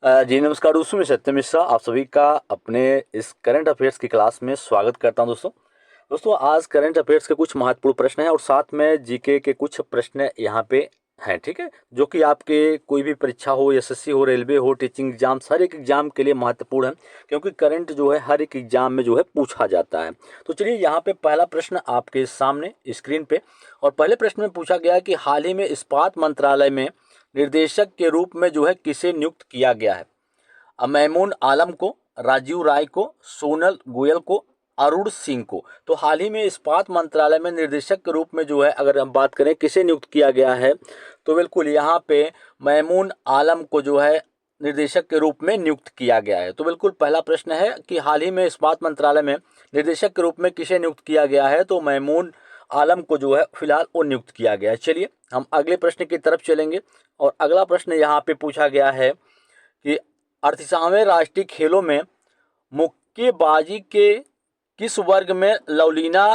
जी नमस्कार दोस्तों, मैं सत्यम मिश्रा आप सभी का अपने इस करंट अफेयर्स की क्लास में स्वागत करता हूं। दोस्तों आज करंट अफेयर्स के कुछ महत्वपूर्ण प्रश्न हैं और साथ में जीके के कुछ प्रश्न यहाँ पे हैं, ठीक है, जो कि आपके कोई भी परीक्षा हो, एसएससी हो, रेलवे हो, टीचिंग एग्जाम, हर एक एग्जाम के लिए महत्वपूर्ण है, क्योंकि करंट जो है हर एक एग्जाम में जो है पूछा जाता है। तो चलिए यहाँ पे पहला प्रश्न आपके सामने स्क्रीन पे, और पहले प्रश्न में पूछा गया है कि हाल ही में इस्पात मंत्रालय में निर्देशक के रूप में जो है किसे नियुक्त किया गया है। मैमून आलम को, राजीव राय को, सोनल गोयल को, अरुण सिंह को। तो हाल ही में इस्पात मंत्रालय में निर्देशक के रूप में जो है अगर हम बात करें किसे नियुक्त किया गया है, तो बिल्कुल यहाँ पे मैमून आलम को जो है निर्देशक के रूप में नियुक्त किया गया है। तो बिल्कुल पहला प्रश्न है कि हाल ही में इस्पात मंत्रालय में निर्देशक के रूप में किसे नियुक्त किया गया है, तो मैमून आलम को जो है फिलहाल वो नियुक्त किया गया है। चलिए हम अगले प्रश्न की तरफ चलेंगे, और अगला प्रश्न यहाँ पे पूछा गया है कि 38वें राष्ट्रीय खेलों में मुक्केबाजी के किस वर्ग में लवलीना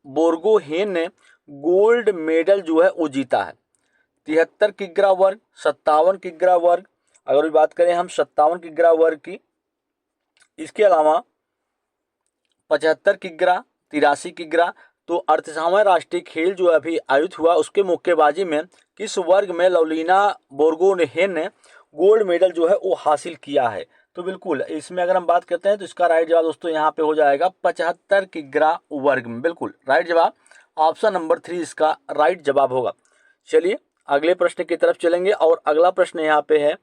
बोर्गोहेन ने गोल्ड मेडल जो है वो जीता है। 73 किग्रा वर्ग, 57 किग्रा वर्ग, अगर भी बात करें हम 57 किग्रा वर्ग की, इसके अलावा 75 किग्रा, 83 किग्रा। तो 38वां राष्ट्रीय खेल जो अभी आयोजित हुआ उसके मुक्केबाजी में किस वर्ग में लवलीना बोर्गोहेन ने गोल्ड मेडल जो है वो हासिल किया है। तो बिल्कुल इसमें अगर हम बात करते हैं तो इसका राइट जवाब दोस्तों यहाँ पे हो जाएगा 75 किग्रा वर्ग में। बिल्कुल राइट जवाब ऑप्शन नंबर 3 इसका राइट जवाब होगा। चलिए अगले प्रश्न की तरफ चलेंगे, और अगला प्रश्न यहाँ पे है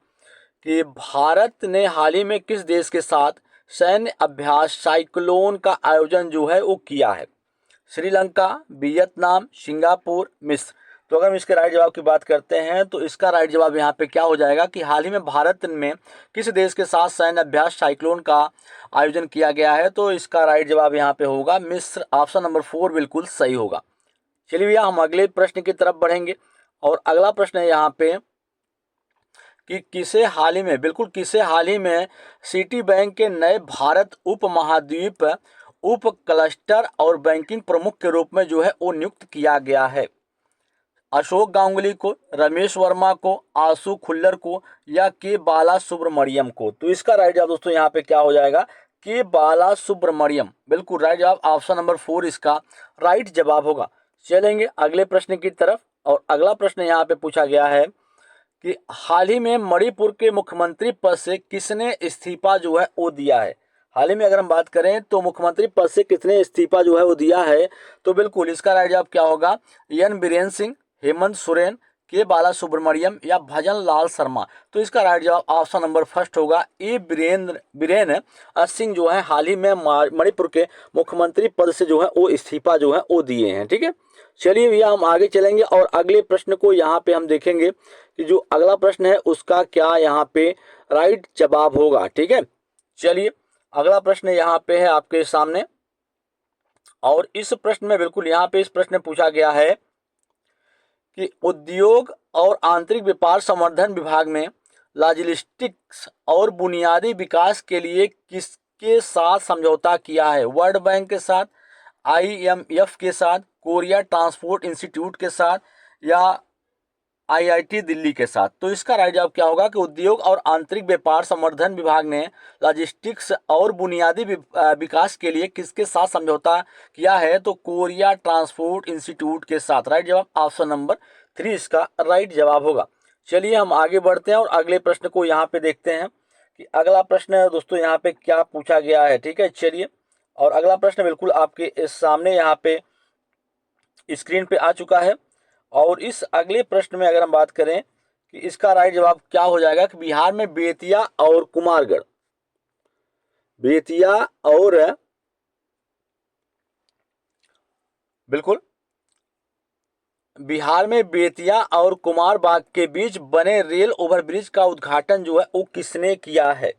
कि भारत ने हाल ही में किस देश के साथ सैन्य अभ्यास साइक्लोन का आयोजन जो है वो किया है। श्रीलंका, वियतनाम, सिंगापुर, मिस्र। तो अगर हम इसके राइट जवाब की बात करते हैं तो इसका राइट जवाब यहाँ पे क्या हो जाएगा कि हाल ही में भारत में किस देश के साथ सैन्य अभ्यास साइक्लोन का आयोजन किया गया है, तो इसका राइट जवाब यहाँ पे होगा मिस्र। ऑप्शन नंबर 4 बिल्कुल सही होगा। चलिए भैया हम अगले प्रश्न की तरफ बढ़ेंगे, और अगला प्रश्न है यहाँ पे कि किसे हाल ही में सिटी बैंक के नए भारत उप महाद्वीप उप क्लस्टर और बैंकिंग प्रमुख के रूप में जो है वो नियुक्त किया गया है। अशोक गांगुली को, रमेश वर्मा को, आशु खुल्लर को, या के बाला सुब्रमण्यम को। तो इसका राइट जवाब दोस्तों यहाँ पे क्या हो जाएगा, के बाला सुब्रमण्यम। बिल्कुल राइट जवाब ऑप्शन नंबर 4 इसका राइट जवाब होगा। चलेंगे अगले प्रश्न की तरफ, और अगला प्रश्न यहाँ पे पूछा गया है कि हाल ही में मणिपुर के मुख्यमंत्री पद से किसने इस्तीफा जो है वो दिया है। हाल ही में अगर हम बात करें तो मुख्यमंत्री पद से किसने इस्तीफा जो है वो दिया है, तो बिल्कुल इसका राइट जवाब क्या होगा, एन बीरेन सिंह, हेमंत सोरेन, के बाला सुब्रमण्यम, या भजन लाल शर्मा। तो इसका राइट जवाब ऑप्शन नंबर फर्स्ट होगा, ए बीरेन सिंह जो है हाल ही में मणिपुर के मुख्यमंत्री पद से जो है वो इस्तीफा जो है वो दिए हैं। ठीक है, चलिए भैया हम आगे चलेंगे, और अगले प्रश्न को यहाँ पे हम देखेंगे कि जो अगला प्रश्न है उसका क्या यहाँ पे राइट जवाब होगा। ठीक है, चलिए अगला प्रश्न यहाँ पे है आपके सामने, और इस प्रश्न में बिल्कुल यहाँ पे इस प्रश्न में पूछा गया है कि उद्योग और आंतरिक व्यापार संवर्धन विभाग में लॉजिस्टिक्स और बुनियादी विकास के लिए किसके साथ समझौता किया है। वर्ल्ड बैंक के साथ, आईएमएफ के साथ, कोरिया ट्रांसपोर्ट इंस्टीट्यूट के साथ, या आईआईटी दिल्ली के साथ। तो इसका राइट जवाब क्या होगा कि उद्योग और आंतरिक व्यापार संवर्धन विभाग ने लॉजिस्टिक्स और बुनियादी विकास के लिए किसके साथ समझौता किया है, तो कोरिया ट्रांसपोर्ट इंस्टीट्यूट के साथ। राइट जवाब ऑप्शन नंबर 3 इसका राइट जवाब होगा। चलिए हम आगे बढ़ते हैं और अगले प्रश्न को यहाँ पे देखते हैं कि अगला प्रश्न है दोस्तों यहाँ पे क्या पूछा गया है। ठीक है, चलिए, और अगला प्रश्न बिल्कुल आपके इस सामने यहाँ पे स्क्रीन पे आ चुका है, और इस अगले प्रश्न में अगर हम बात करें कि इसका राइट जवाब क्या हो जाएगा कि बिहार में बेतिया और कुमारगढ़, बेतिया और बिल्कुल बिहार में बेतिया और कुमारबाग के बीच बने रेल ओवरब्रिज का उद्घाटन जो है वो किसने किया है।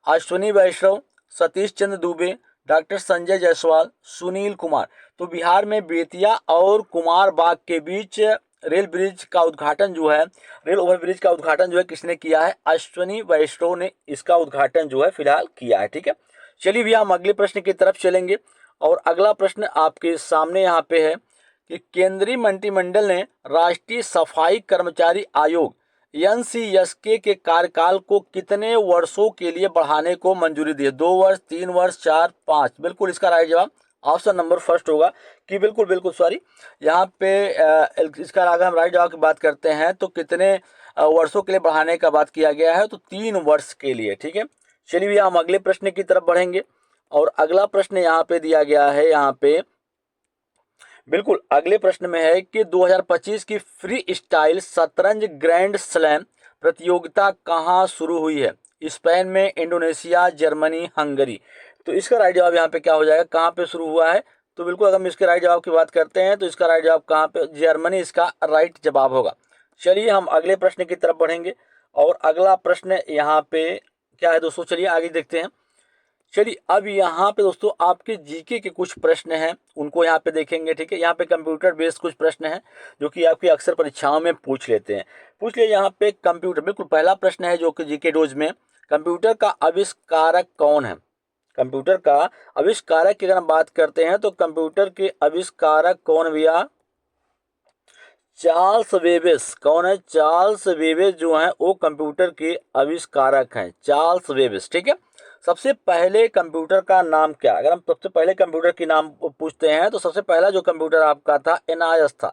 अश्विनी वैष्णव, सतीश चंद्र दुबे, डॉक्टर संजय जायसवाल, सुनील कुमार। तो बिहार में बेतिया और कुमारबाग के बीच रेल ओवरब्रिज का उद्घाटन जो है किसने किया है, अश्विनी वैष्णव ने इसका उद्घाटन जो है फिलहाल किया है। ठीक है, चलिए भैया हम अगले प्रश्न की तरफ चलेंगे, और अगला प्रश्न आपके सामने यहाँ पे है कि केंद्रीय मंत्रिमंडल ने राष्ट्रीय सफाई कर्मचारी आयोग एनसीएसके के कार्यकाल को कितने वर्षों के लिए बढ़ाने को मंजूरी दी है? 2 वर्ष, 3 वर्ष, 4, 5। बिल्कुल इसका राइट जवाब ऑप्शन नंबर फर्स्ट होगा कि बिल्कुल बिल्कुल सॉरी, यहाँ पे इसका अगर हम राइट जवाब की बात करते हैं तो कितने वर्षों के लिए बढ़ाने का बात किया गया है, तो 3 वर्ष के लिए। ठीक है, चलिए भैया हम अगले प्रश्न की तरफ बढ़ेंगे और अगला प्रश्न यहाँ पे दिया गया है, यहाँ पे बिल्कुल अगले प्रश्न में है कि 2025 की फ्री स्टाइल शतरंज ग्रैंड स्लैम प्रतियोगिता कहाँ शुरू हुई है? स्पेन में, इंडोनेशिया, जर्मनी, हंगरी। तो इसका राइट जवाब यहाँ पे क्या हो जाएगा, कहाँ पे शुरू हुआ है? तो बिल्कुल अगर हम इसके राइट जवाब की बात करते हैं तो इसका राइट जवाब कहाँ पे, जर्मनी इसका राइट जवाब होगा। चलिए हम अगले प्रश्न की तरफ बढ़ेंगे और अगला प्रश्न यहाँ पे क्या है दोस्तों, चलिए आगे देखते हैं। चलिए अब यहाँ पे दोस्तों आपके जीके के कुछ प्रश्न हैं, उनको यहाँ पे देखेंगे। ठीक है, यहाँ पे कंप्यूटर बेस्ड कुछ प्रश्न हैं जो कि आपकी अक्सर परीक्षाओं में पूछ लेते हैं। पूछ लिए यहाँ पे कंप्यूटर, बिल्कुल पहला प्रश्न है जो कि जीके डोज में, कंप्यूटर का आविष्कारक कौन है? कंप्यूटर का आविष्कारक की अगर हम बात करते हैं तो कंप्यूटर के आविष्कारक कौन भैया? Charles Babbage. कौन है? चार्ल्स बेबेज जो है वो कंप्यूटर के आविष्कारक हैं, चार्ल्स बेबेज। ठीक है, सबसे पहले कंप्यूटर का नाम क्या? अगर हम सबसे पहले कंप्यूटर के नाम पूछते हैं तो सबसे पहला जो कंप्यूटर आपका था एनआईएस था।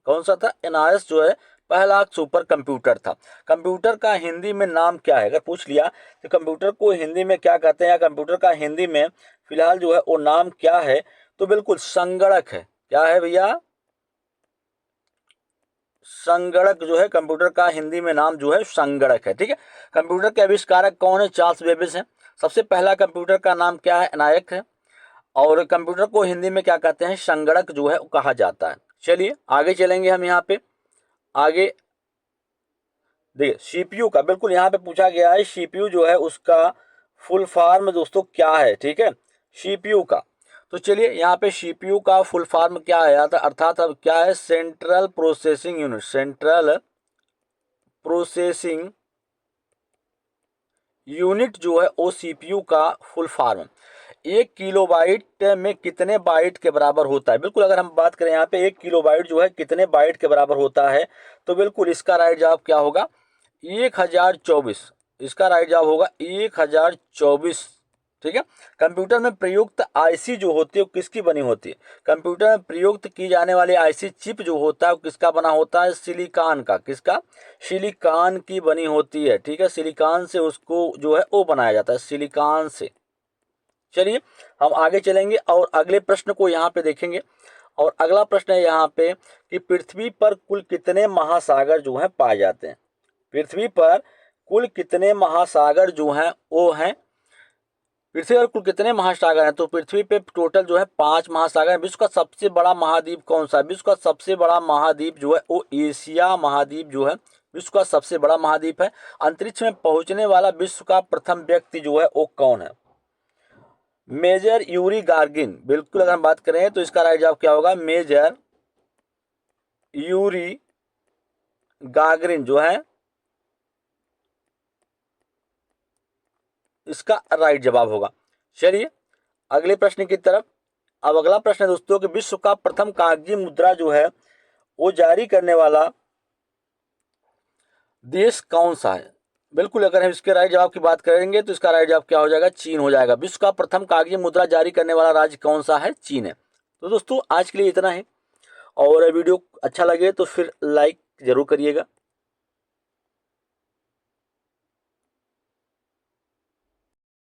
कौन सा था? एनआईएस जो है पहला सुपर कंप्यूटर था। कंप्यूटर का हिंदी में नाम क्या है? अगर पूछ लिया तो कंप्यूटर को हिंदी में क्या कहते हैं, या कंप्यूटर का हिंदी में फिलहाल जो है वो नाम क्या है? तो बिल्कुल संगणक है। क्या है भैया? संगणक जो है कंप्यूटर का हिंदी में नाम जो है संगणक है। ठीक है, कंप्यूटर के आविष्कारक कौन है? चार्ल्स बेबेज है। सबसे पहला कंप्यूटर का नाम क्या है? एनआईएस है। और कंप्यूटर को हिंदी में क्या कहते हैं? संगणक जो है वो कहा जाता है। चलिए आगे चलेंगे हम यहाँ पे आगे। देखिए सीपीयू का, बिल्कुल यहाँ पे पूछा गया है सीपीयू जो है उसका फुल फॉर्म दोस्तों क्या है? ठीक है, सीपीयू का। तो चलिए यहाँ पे सीपीयू का फुल फॉर्म क्या है, अर्थात अब क्या है? Central processing unit. Central processing unit जो है वो सीपीयू का फुल फॉर्म। 1 किलोबाइट में कितने बाइट के बराबर होता है? बिल्कुल अगर हम बात करें यहाँ पे 1 किलोबाइट जो है कितने बाइट के बराबर होता है, तो बिल्कुल इसका राइट जवाब क्या होगा? 1024। इसका राइट जवाब होगा 1024। ठीक है, कंप्यूटर में प्रयुक्त आईसी जो होती है वो किसकी बनी होती है? कंप्यूटर में प्रयुक्त की जाने वाली आईसी चिप जो होता है वो किसका बना होता है? सिलिकॉन का। किसका? सिलिकॉन की बनी होती है। ठीक है, सिलिकॉन से उसको जो है वो बनाया जाता है, सिलिकॉन से। चलिए हम आगे चलेंगे और अगले प्रश्न को यहाँ पे देखेंगे और अगला प्रश्न है यहाँ पे कि पृथ्वी पर कुल कितने महासागर जो हैं पाए जाते हैं? पृथ्वी पर कुल कितने महासागर जो हैं वो हैं? पृथ्वी पर कुल कितने महासागर हैं? तो पृथ्वी पे टोटल जो है 5 महासागर हैं। विश्व का सबसे बड़ा महाद्वीप कौन सा है? विश्व का सबसे बड़ा महाद्वीप जो है वो एशिया महाद्वीप जो है विश्व का सबसे बड़ा महाद्वीप है। अंतरिक्ष में पहुंचने वाला विश्व का प्रथम व्यक्ति जो है वो कौन है? Major Yuri Gagarin. बिल्कुल अगर हम बात करें तो इसका राइट जवाब क्या होगा? मेजर यूरी गागरिन जो है इसका राइट जवाब होगा। चलिए अगले प्रश्न की तरफ। अब अगला प्रश्न है दोस्तों कि विश्व का प्रथम कागजी मुद्रा जो है वो जारी करने वाला देश कौन सा है? बिल्कुल अगर हम इसके राइट जवाब की बात करेंगे तो इसका राइट जवाब क्या हो जाएगा? चीन हो जाएगा। विश्व का प्रथम कागजी मुद्रा जारी करने वाला राज्य कौन सा है? चीन है। तो दोस्तों आज के लिए इतना है और वीडियो अच्छा लगे तो फिर लाइक जरूर करिएगा।